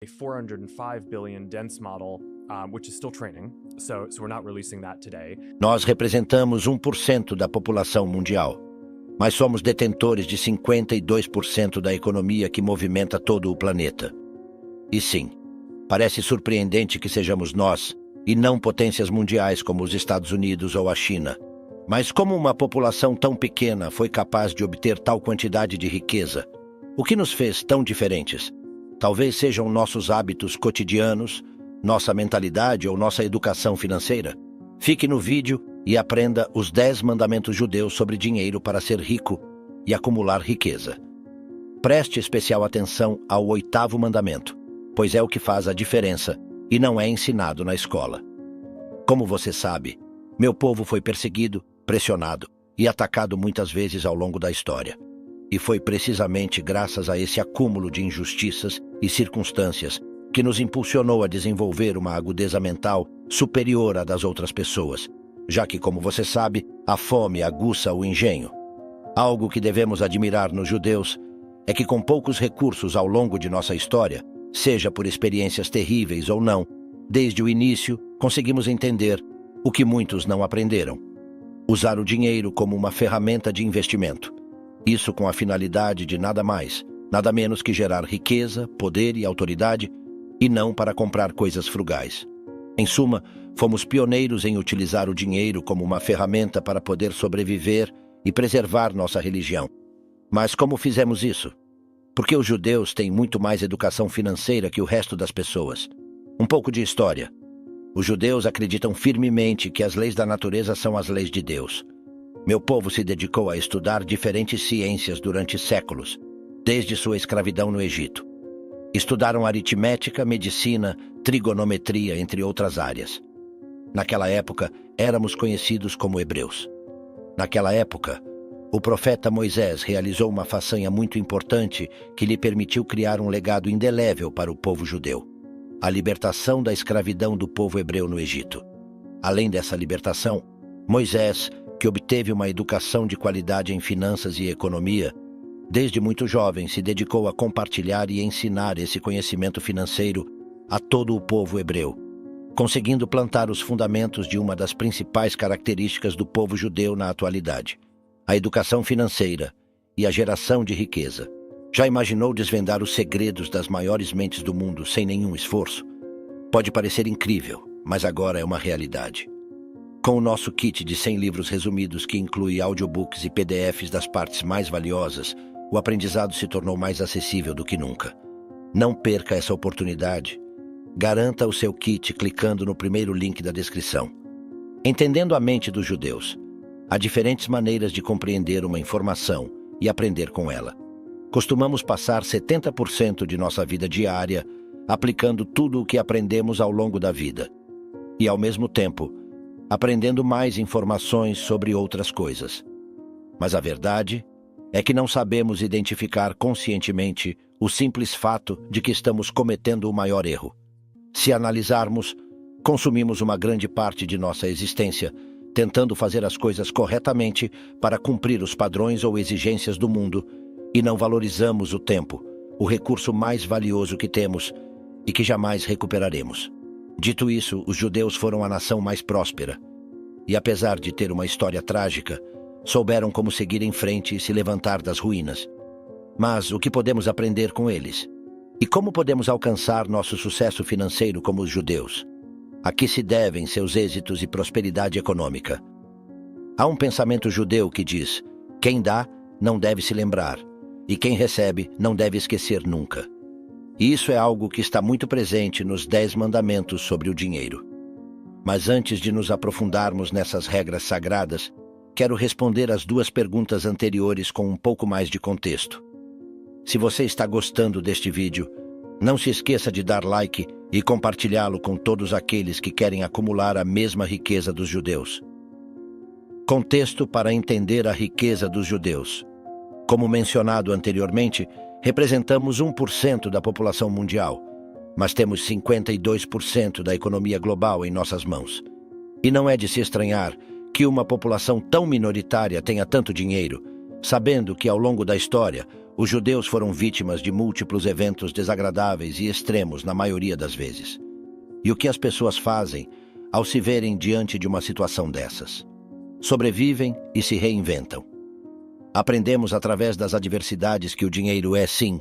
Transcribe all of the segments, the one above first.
a 405 billion dense model, which is still training, so we're not releasing that today. Nós representamos 1% da população mundial, mas somos detentores de 52% da economia que movimenta todo o planeta. E sim, parece surpreendente que sejamos nós, e não potências mundiais como os Estados Unidos ou a China. Mas como uma população tão pequena foi capaz de obter tal quantidade de riqueza? O que nos fez tão diferentes? Talvez sejam nossos hábitos cotidianos, nossa mentalidade ou nossa educação financeira. Fique no vídeo e aprenda os 10 mandamentos judeus sobre dinheiro para ser rico e acumular riqueza. Preste especial atenção ao 8º mandamento, pois é o que faz a diferença e não é ensinado na escola. Como você sabe, meu povo foi perseguido, pressionado e atacado muitas vezes ao longo da história. E foi precisamente graças a esse acúmulo de injustiças e circunstâncias que nos impulsionou a desenvolver uma agudeza mental superior à das outras pessoas, já que, como você sabe, a fome aguça o engenho. Algo que devemos admirar nos judeus é que, com poucos recursos ao longo de nossa história, seja por experiências terríveis ou não, desde o início conseguimos entender o que muitos não aprenderam: usar o dinheiro como uma ferramenta de investimento. Isso com a finalidade de nada mais, nada menos que gerar riqueza, poder e autoridade, e não para comprar coisas frugais. Em suma, fomos pioneiros em utilizar o dinheiro como uma ferramenta para poder sobreviver e preservar nossa religião. Mas como fizemos isso? Porque os judeus têm muito mais educação financeira que o resto das pessoas. Um pouco de história. Os judeus acreditam firmemente que as leis da natureza são as leis de Deus. Meu povo se dedicou a estudar diferentes ciências durante séculos, desde sua escravidão no Egito. Estudaram aritmética, medicina, trigonometria, entre outras áreas. Naquela época, éramos conhecidos como hebreus. Naquela época, o profeta Moisés realizou uma façanha muito importante que lhe permitiu criar um legado indelével para o povo judeu: a libertação da escravidão do povo hebreu no Egito. Além dessa libertação, Moisés, que obteve uma educação de qualidade em finanças e economia, desde muito jovem se dedicou a compartilhar e ensinar esse conhecimento financeiro a todo o povo hebreu, conseguindo plantar os fundamentos de uma das principais características do povo judeu na atualidade: a educação financeira e a geração de riqueza. Já imaginou desvendar os segredos das maiores mentes do mundo sem nenhum esforço? Pode parecer incrível, mas agora é uma realidade. Com o nosso kit de 100 livros resumidos, que inclui audiobooks e PDFs das partes mais valiosas, o aprendizado se tornou mais acessível do que nunca. Não perca essa oportunidade. Garanta o seu kit clicando no primeiro link da descrição. Entendendo a mente dos judeus, há diferentes maneiras de compreender uma informação e aprender com ela. Costumamos passar 70% de nossa vida diária aplicando tudo o que aprendemos ao longo da vida. E, ao mesmo tempo, aprendendo mais informações sobre outras coisas. Mas a verdade é que não sabemos identificar conscientemente o simples fato de que estamos cometendo o maior erro. Se analisarmos, consumimos uma grande parte de nossa existência tentando fazer as coisas corretamente para cumprir os padrões ou exigências do mundo, e não valorizamos o tempo, o recurso mais valioso que temos e que jamais recuperaremos. Dito isso, os judeus foram a nação mais próspera. E apesar de ter uma história trágica, souberam como seguir em frente e se levantar das ruínas. Mas o que podemos aprender com eles? E como podemos alcançar nosso sucesso financeiro como os judeus? A que se devem seus êxitos e prosperidade econômica? Há um pensamento judeu que diz: quem dá não deve se lembrar, e quem recebe não deve esquecer nunca. E isso é algo que está muito presente nos 10 mandamentos sobre o dinheiro. Mas antes de nos aprofundarmos nessas regras sagradas, quero responder as 2 perguntas anteriores com um pouco mais de contexto. Se você está gostando deste vídeo, não se esqueça de dar like e compartilhá-lo com todos aqueles que querem acumular a mesma riqueza dos judeus. Contexto para entender a riqueza dos judeus. Como mencionado anteriormente, representamos 1% da população mundial, mas temos 52% da economia global em nossas mãos. E não é de se estranhar que uma população tão minoritária tenha tanto dinheiro, sabendo que ao longo da história, Os judeus foram vítimas de múltiplos eventos desagradáveis e extremos na maioria das vezes. E o que as pessoas fazem ao se verem diante de uma situação dessas? Sobrevivem e se reinventam. Aprendemos através das adversidades que o dinheiro é, sim,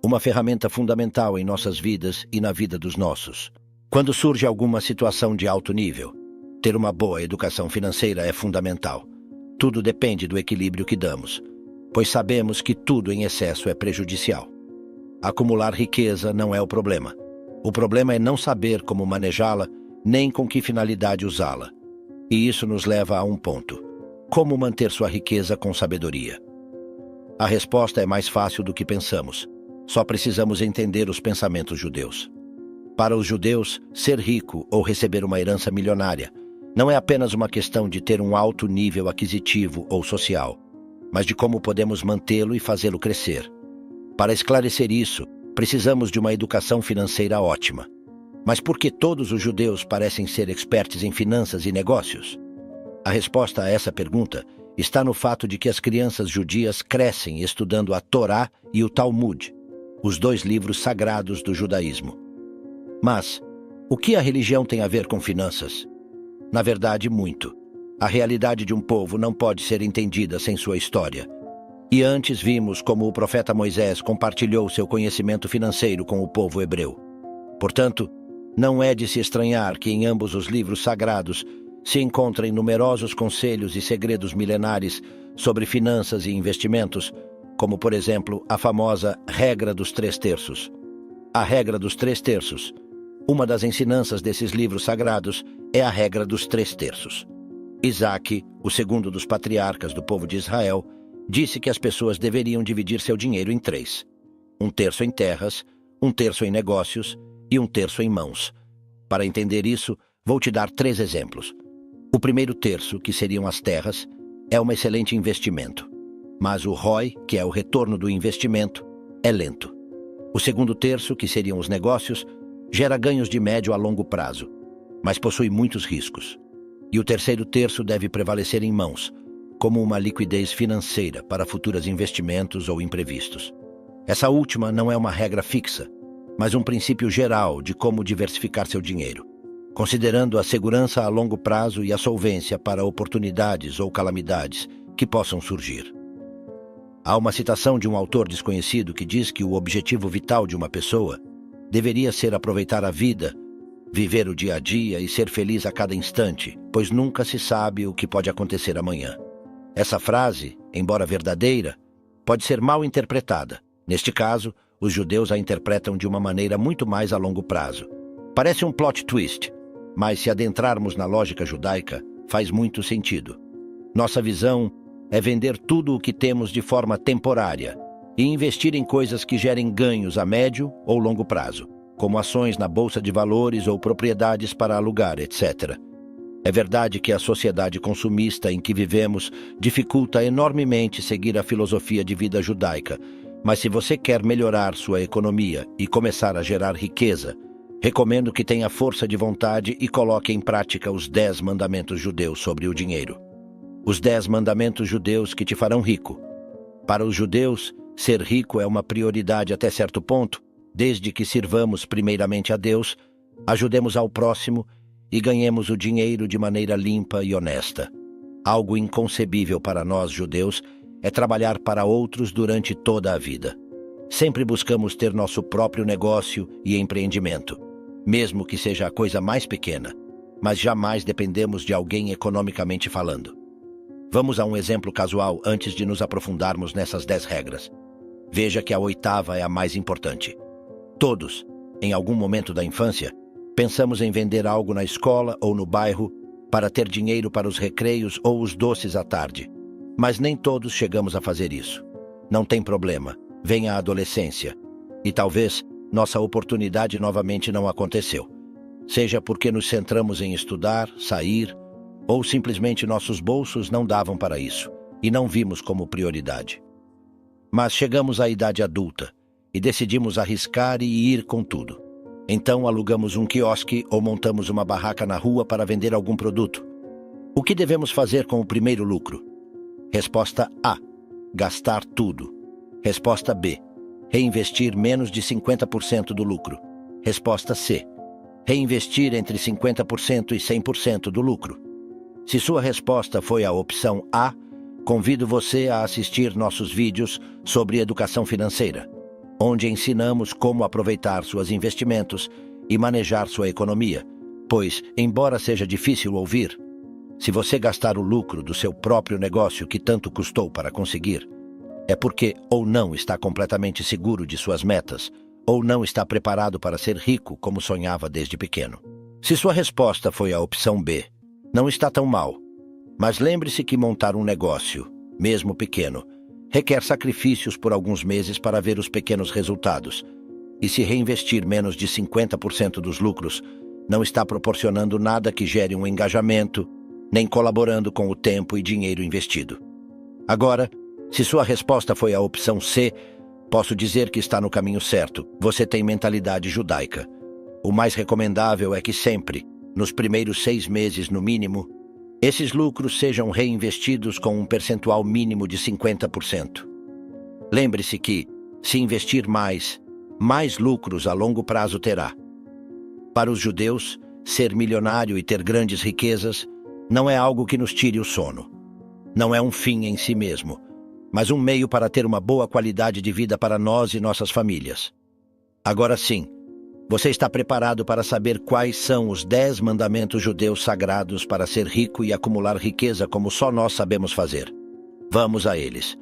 uma ferramenta fundamental em nossas vidas e na vida dos nossos. Quando surge alguma situação de alto nível, ter uma boa educação financeira é fundamental. Tudo depende do equilíbrio que damos, pois sabemos que tudo em excesso é prejudicial. Acumular riqueza não é o problema. O problema é não saber como manejá-la, nem com que finalidade usá-la. E isso nos leva a um ponto: como manter sua riqueza com sabedoria? A resposta é mais fácil do que pensamos. Só precisamos entender os pensamentos judeus. Para os judeus, ser rico ou receber uma herança milionária não é apenas uma questão de ter um alto nível aquisitivo ou social, mas de como podemos mantê-lo e fazê-lo crescer. Para esclarecer isso, precisamos de uma educação financeira ótima. Mas por que todos os judeus parecem ser expertos em finanças e negócios? A resposta a essa pergunta está no fato de que as crianças judias crescem estudando a Torá e o Talmud, os dois livros sagrados do judaísmo. Mas, o que a religião tem a ver com finanças? Na verdade, muito. A realidade de um povo não pode ser entendida sem sua história. E antes vimos como o profeta Moisés compartilhou seu conhecimento financeiro com o povo hebreu. Portanto, não é de se estranhar que em ambos os livros sagrados se encontrem numerosos conselhos e segredos milenares sobre finanças e investimentos, como, por exemplo, a famosa regra dos 3/3. A regra dos 3/3. Uma das ensinanças desses livros sagrados é a regra dos 3/3. Isaac, o segundo dos patriarcas do povo de Israel, disse que as pessoas deveriam dividir seu dinheiro em 3. 1/3 em terras, 1/3 em negócios e 1/3 em mãos. Para entender isso, vou te dar 3 exemplos. O primeiro terço, que seriam as terras, é um excelente investimento. Mas o ROI, que é o retorno do investimento, é lento. O segundo terço, que seriam os negócios, gera ganhos de médio a longo prazo, mas possui muitos riscos. E o terceiro terço deve prevalecer em mãos, como uma liquidez financeira para futuros investimentos ou imprevistos. Essa última não é uma regra fixa, mas um princípio geral de como diversificar seu dinheiro, considerando a segurança a longo prazo e a solvência para oportunidades ou calamidades que possam surgir. Há uma citação de um autor desconhecido que diz que o objetivo vital de uma pessoa deveria ser aproveitar a vida, viver o dia a dia e ser feliz a cada instante, pois nunca se sabe o que pode acontecer amanhã. Essa frase, embora verdadeira, pode ser mal interpretada. Neste caso, os judeus a interpretam de uma maneira muito mais a longo prazo. Parece um plot twist, mas se adentrarmos na lógica judaica, faz muito sentido. Nossa visão é vender tudo o que temos de forma temporária e investir em coisas que gerem ganhos a médio ou longo prazo, como ações na bolsa de valores ou propriedades para alugar, etc. É verdade que a sociedade consumista em que vivemos dificulta enormemente seguir a filosofia de vida judaica, mas se você quer melhorar sua economia e começar a gerar riqueza, recomendo que tenha força de vontade e coloque em prática os 10 mandamentos judeus sobre o dinheiro. Os 10 mandamentos judeus que te farão rico. Para os judeus, ser rico é uma prioridade até certo ponto, desde que sirvamos primeiramente a Deus, ajudemos ao próximo e ganhemos o dinheiro de maneira limpa e honesta. Algo inconcebível para nós judeus é trabalhar para outros durante toda a vida. Sempre buscamos ter nosso próprio negócio e empreendimento, mesmo que seja a coisa mais pequena, mas jamais dependemos de alguém economicamente falando. Vamos a um exemplo casual antes de nos aprofundarmos nessas 10 regras. Veja que a 8ª é a mais importante. Todos, em algum momento da infância, pensamos em vender algo na escola ou no bairro para ter dinheiro para os recreios ou os doces à tarde. Mas nem todos chegamos a fazer isso. Não tem problema, vem a adolescência. E talvez nossa oportunidade novamente não aconteceu. Seja porque nos centramos em estudar, sair, ou simplesmente nossos bolsos não davam para isso e não vimos como prioridade. Mas chegamos à idade adulta e decidimos arriscar e ir com tudo. Então alugamos um quiosque ou montamos uma barraca na rua para vender algum produto. O que devemos fazer com o primeiro lucro? Resposta A: gastar tudo. Resposta B. Reinvestir menos de 50% do lucro. Resposta C. Reinvestir entre 50% e 100% do lucro. Se sua resposta foi a opção A, convido você a assistir nossos vídeos sobre educação financeira, onde ensinamos como aproveitar seus investimentos e manejar sua economia, pois, embora seja difícil ouvir, se você gastar o lucro do seu próprio negócio que tanto custou para conseguir, é porque ou não está completamente seguro de suas metas, ou não está preparado para ser rico como sonhava desde pequeno. Se sua resposta foi a opção B, não está tão mal, mas lembre-se que montar um negócio, mesmo pequeno, requer sacrifícios por alguns meses para ver os pequenos resultados, e se reinvestir menos de 50% dos lucros, não está proporcionando nada que gere um engajamento, nem colaborando com o tempo e dinheiro investido. Agora, se sua resposta foi a opção C, posso dizer que está no caminho certo. Você tem mentalidade judaica. O mais recomendável é que sempre, nos primeiros 6 meses no mínimo, esses lucros sejam reinvestidos com um percentual mínimo de 50%. Lembre-se que, se investir mais lucros a longo prazo terá. Para os judeus, ser milionário e ter grandes riquezas não é algo que nos tire o sono. Não é um fim em si mesmo, mas um meio para ter uma boa qualidade de vida para nós e nossas famílias. Agora sim, você está preparado para saber quais são os 10 mandamentos judeus sagrados para ser rico e acumular riqueza como só nós sabemos fazer. Vamos a eles.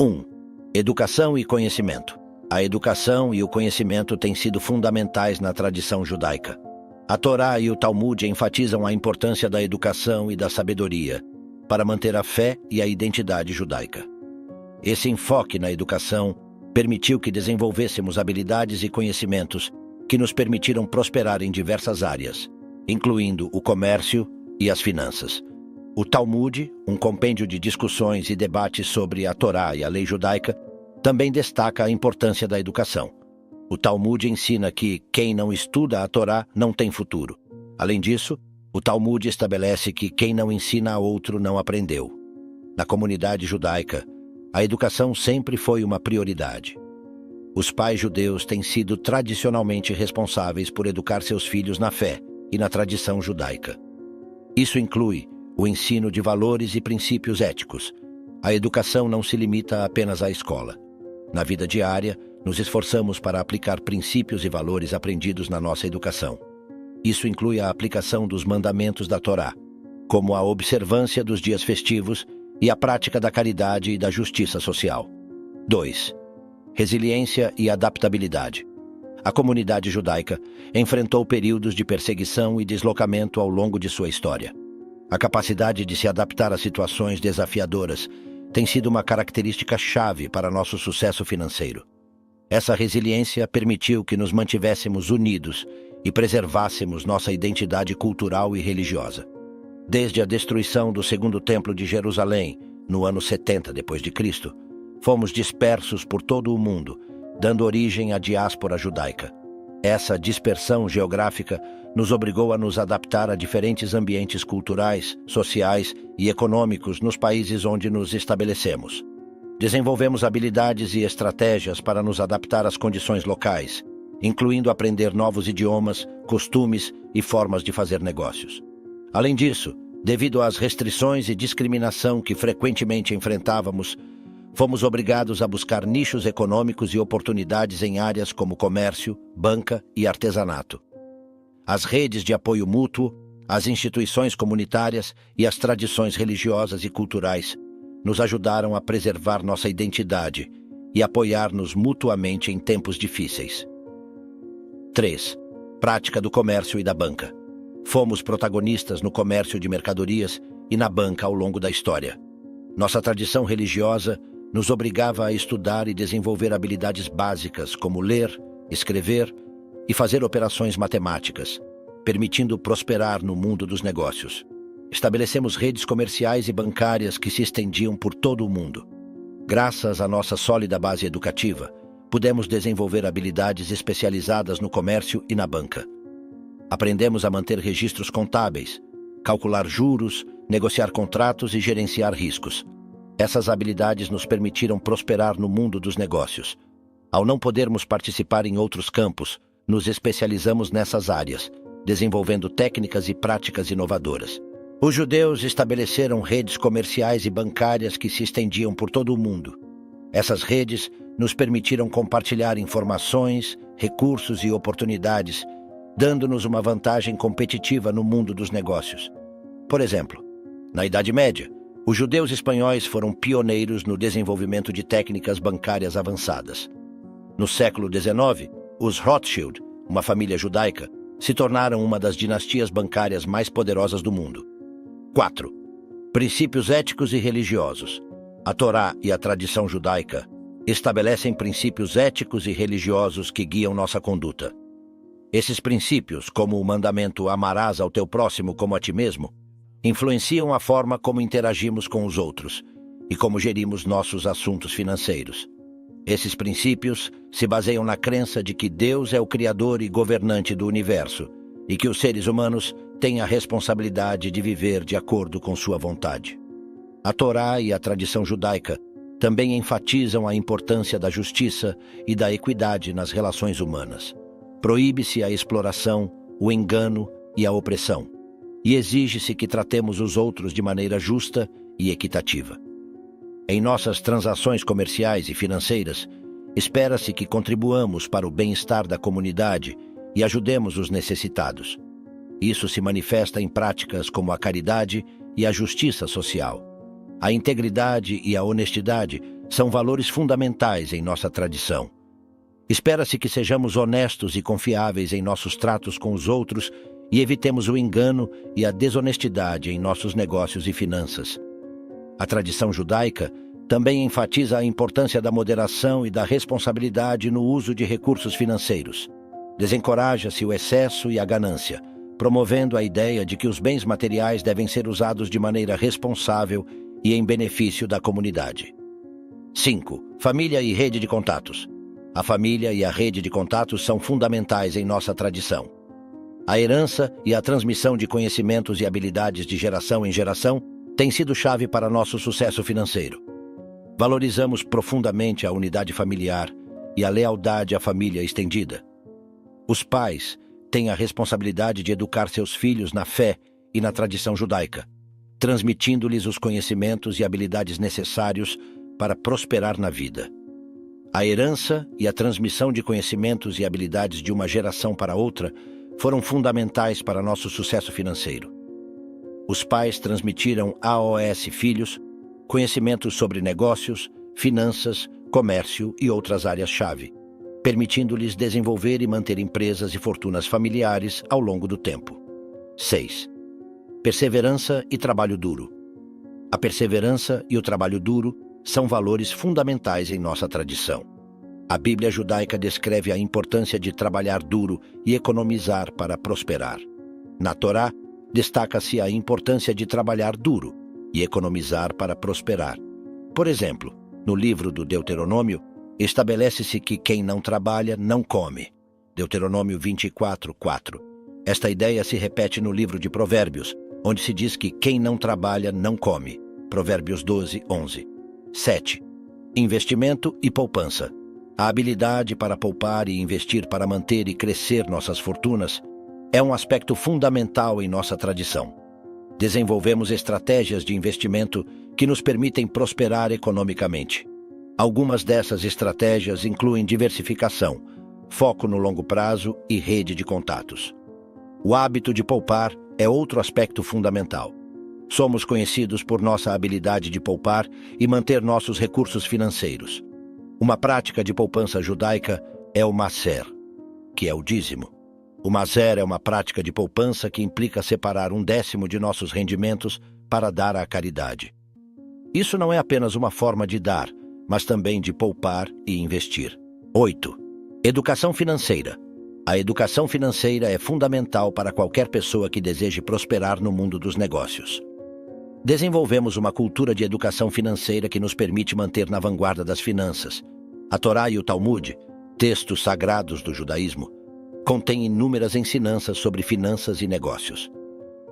1. Educação e conhecimento. A educação e o conhecimento têm sido fundamentais na tradição judaica. A Torá e o Talmud enfatizam a importância da educação e da sabedoria para manter a fé e a identidade judaica. Esse enfoque na educação permitiu que desenvolvêssemos habilidades e conhecimentos que nos permitiram prosperar em diversas áreas, incluindo o comércio e as finanças. O Talmud, um compêndio de discussões e debates sobre a Torá e a lei judaica, também destaca a importância da educação. O Talmud ensina que quem não estuda a Torá não tem futuro. Além disso, o Talmud estabelece que quem não ensina a outro não aprendeu. Na comunidade judaica, a educação sempre foi uma prioridade. Os pais judeus têm sido tradicionalmente responsáveis por educar seus filhos na fé e na tradição judaica. Isso inclui o ensino de valores e princípios éticos. A educação não se limita apenas à escola. Na vida diária, nos esforçamos para aplicar princípios e valores aprendidos na nossa educação. Isso inclui a aplicação dos mandamentos da Torá, como a observância dos dias festivos e a prática da caridade e da justiça social. 2. Resiliência e adaptabilidade. A comunidade judaica enfrentou períodos de perseguição e deslocamento ao longo de sua história. A capacidade de se adaptar a situações desafiadoras tem sido uma característica chave para nosso sucesso financeiro. Essa resiliência permitiu que nos mantivéssemos unidos e preservássemos nossa identidade cultural e religiosa. Desde a destruição do Segundo Templo de Jerusalém, no ano 70 d.C., fomos dispersos por todo o mundo, dando origem à diáspora judaica. Essa dispersão geográfica nos obrigou a nos adaptar a diferentes ambientes culturais, sociais e econômicos nos países onde nos estabelecemos. Desenvolvemos habilidades e estratégias para nos adaptar às condições locais, incluindo aprender novos idiomas, costumes e formas de fazer negócios. Além disso, devido às restrições e discriminação que frequentemente enfrentávamos, fomos obrigados a buscar nichos econômicos e oportunidades em áreas como comércio, banca e artesanato. As redes de apoio mútuo, as instituições comunitárias e as tradições religiosas e culturais nos ajudaram a preservar nossa identidade e apoiar-nos mutuamente em tempos difíceis. 3. Prática do comércio e da banca. Fomos protagonistas no comércio de mercadorias e na banca ao longo da história. Nossa tradição religiosa nos obrigava a estudar e desenvolver habilidades básicas como ler, escrever e fazer operações matemáticas, permitindo prosperar no mundo dos negócios. Estabelecemos redes comerciais e bancárias que se estendiam por todo o mundo. Graças à nossa sólida base educativa, pudemos desenvolver habilidades especializadas no comércio e na banca. Aprendemos a manter registros contábeis, calcular juros, negociar contratos e gerenciar riscos. Essas habilidades nos permitiram prosperar no mundo dos negócios. Ao não podermos participar em outros campos, nos especializamos nessas áreas, desenvolvendo técnicas e práticas inovadoras. Os judeus estabeleceram redes comerciais e bancárias que se estendiam por todo o mundo. Essas redes nos permitiram compartilhar informações, recursos e oportunidades, dando-nos uma vantagem competitiva no mundo dos negócios. Por exemplo, na Idade Média, os judeus espanhóis foram pioneiros no desenvolvimento de técnicas bancárias avançadas. No século XIX, os Rothschild, uma família judaica, se tornaram uma das dinastias bancárias mais poderosas do mundo. 4. Princípios éticos e religiosos. A Torá e a tradição judaica estabelecem princípios éticos e religiosos que guiam nossa conduta. Esses princípios, como o mandamento "amarás ao teu próximo como a ti mesmo", influenciam a forma como interagimos com os outros e como gerimos nossos assuntos financeiros. Esses princípios se baseiam na crença de que Deus é o Criador e governante do universo e que os seres humanos têm a responsabilidade de viver de acordo com sua vontade. A Torá e a tradição judaica também enfatizam a importância da justiça e da equidade nas relações humanas. Proíbe-se a exploração, o engano e a opressão, e exige-se que tratemos os outros de maneira justa e equitativa. Em nossas transações comerciais e financeiras, espera-se que contribuamos para o bem-estar da comunidade e ajudemos os necessitados. Isso se manifesta em práticas como a caridade e a justiça social. A integridade e a honestidade são valores fundamentais em nossa tradição. Espera-se que sejamos honestos e confiáveis em nossos tratos com os outros e evitemos o engano e a desonestidade em nossos negócios e finanças. A tradição judaica também enfatiza a importância da moderação e da responsabilidade no uso de recursos financeiros. Desencoraja-se o excesso e a ganância, promovendo a ideia de que os bens materiais devem ser usados de maneira responsável e em benefício da comunidade. 5. Família e rede de contatos. A família e a rede de contatos são fundamentais em nossa tradição. A herança e a transmissão de conhecimentos e habilidades de geração em geração têm sido chave para nosso sucesso financeiro. Valorizamos profundamente a unidade familiar e a lealdade à família estendida. Os pais têm a responsabilidade de educar seus filhos na fé e na tradição judaica, transmitindo-lhes os conhecimentos e habilidades necessários para prosperar na vida. A herança e a transmissão de conhecimentos e habilidades de uma geração para outra foram fundamentais para nosso sucesso financeiro. Os pais transmitiram aos filhos conhecimentos sobre negócios, finanças, comércio e outras áreas-chave, permitindo-lhes desenvolver e manter empresas e fortunas familiares ao longo do tempo. 6. Perseverança e trabalho duro. A perseverança e o trabalho duro são valores fundamentais em nossa tradição. A Bíblia judaica descreve a importância de trabalhar duro e economizar para prosperar. Na Torá, destaca-se a importância de trabalhar duro e economizar para prosperar. Por exemplo, no livro do Deuteronômio, estabelece-se que quem não trabalha não come. Deuteronômio 24:4. Esta ideia se repete no livro de Provérbios, onde se diz que quem não trabalha não come. Provérbios 12:11. 7. Investimento e poupança. A habilidade para poupar e investir para manter e crescer nossas fortunas é um aspecto fundamental em nossa tradição. Desenvolvemos estratégias de investimento que nos permitem prosperar economicamente. Algumas dessas estratégias incluem diversificação, foco no longo prazo e rede de contatos. O hábito de poupar é outro aspecto fundamental. Somos conhecidos por nossa habilidade de poupar e manter nossos recursos financeiros. Uma prática de poupança judaica é o maser, que é o dízimo. O maser é uma prática de poupança que implica separar 1/10 de nossos rendimentos para dar à caridade. Isso não é apenas uma forma de dar, mas também de poupar e investir. 8. Educação financeira. A educação financeira é fundamental para qualquer pessoa que deseje prosperar no mundo dos negócios. Desenvolvemos uma cultura de educação financeira que nos permite manter na vanguarda das finanças. A Torá e o Talmud, textos sagrados do judaísmo, contêm inúmeras ensinanças sobre finanças e negócios.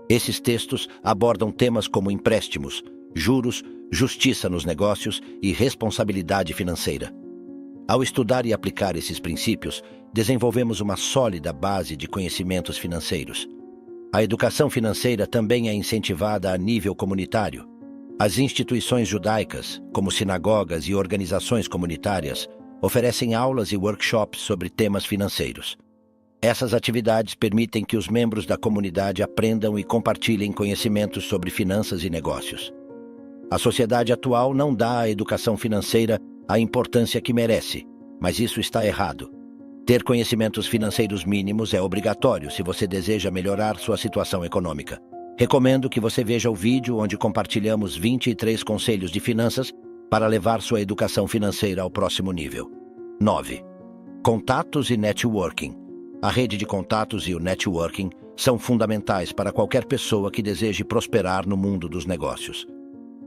Esses textos abordam temas como empréstimos, juros, justiça nos negócios e responsabilidade financeira. Ao estudar e aplicar esses princípios, desenvolvemos uma sólida base de conhecimentos financeiros. A educação financeira também é incentivada a nível comunitário. As instituições judaicas, como sinagogas e organizações comunitárias, oferecem aulas e workshops sobre temas financeiros. Essas atividades permitem que os membros da comunidade aprendam e compartilhem conhecimentos sobre finanças e negócios. A sociedade atual não dá à educação financeira a importância que merece, mas isso está errado. Ter conhecimentos financeiros mínimos é obrigatório se você deseja melhorar sua situação econômica. Recomendo que você veja o vídeo onde compartilhamos 23 conselhos de finanças para levar sua educação financeira ao próximo nível. 9. Contatos e networking. A rede de contatos e o networking são fundamentais para qualquer pessoa que deseje prosperar no mundo dos negócios.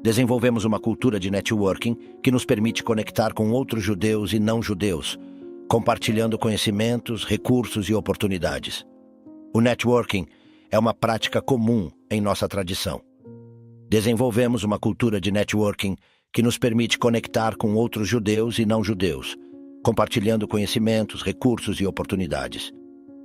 Desenvolvemos uma cultura de networking que nos permite conectar com outros judeus e não judeus, compartilhando conhecimentos, recursos e oportunidades. O networking é uma prática comum em nossa tradição. Desenvolvemos uma cultura de networking que nos permite conectar com outros judeus e não judeus, compartilhando conhecimentos, recursos e oportunidades.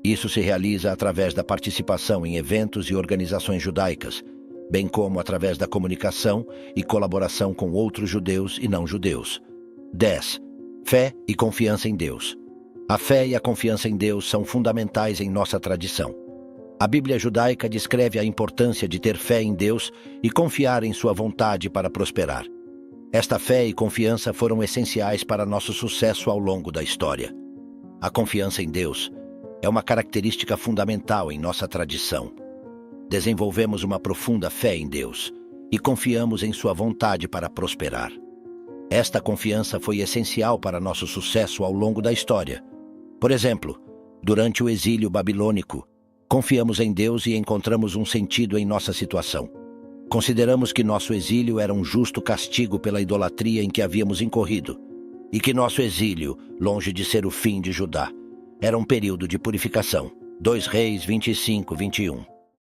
Isso se realiza através da participação em eventos e organizações judaicas, bem como através da comunicação e colaboração com outros judeus e não judeus. 10. Fé e confiança em Deus. A fé e a confiança em Deus são fundamentais em nossa tradição. A Bíblia judaica descreve a importância de ter fé em Deus e confiar em sua vontade para prosperar. Esta fé e confiança foram essenciais para nosso sucesso ao longo da história. A confiança em Deus é uma característica fundamental em nossa tradição. Desenvolvemos uma profunda fé em Deus e confiamos em sua vontade para prosperar. Esta confiança foi essencial para nosso sucesso ao longo da história. Por exemplo, durante o exílio babilônico, confiamos em Deus e encontramos um sentido em nossa situação. Consideramos que nosso exílio era um justo castigo pela idolatria em que havíamos incorrido, e que nosso exílio, longe de ser o fim de Judá, era um período de purificação. 2 Reis 25, 21.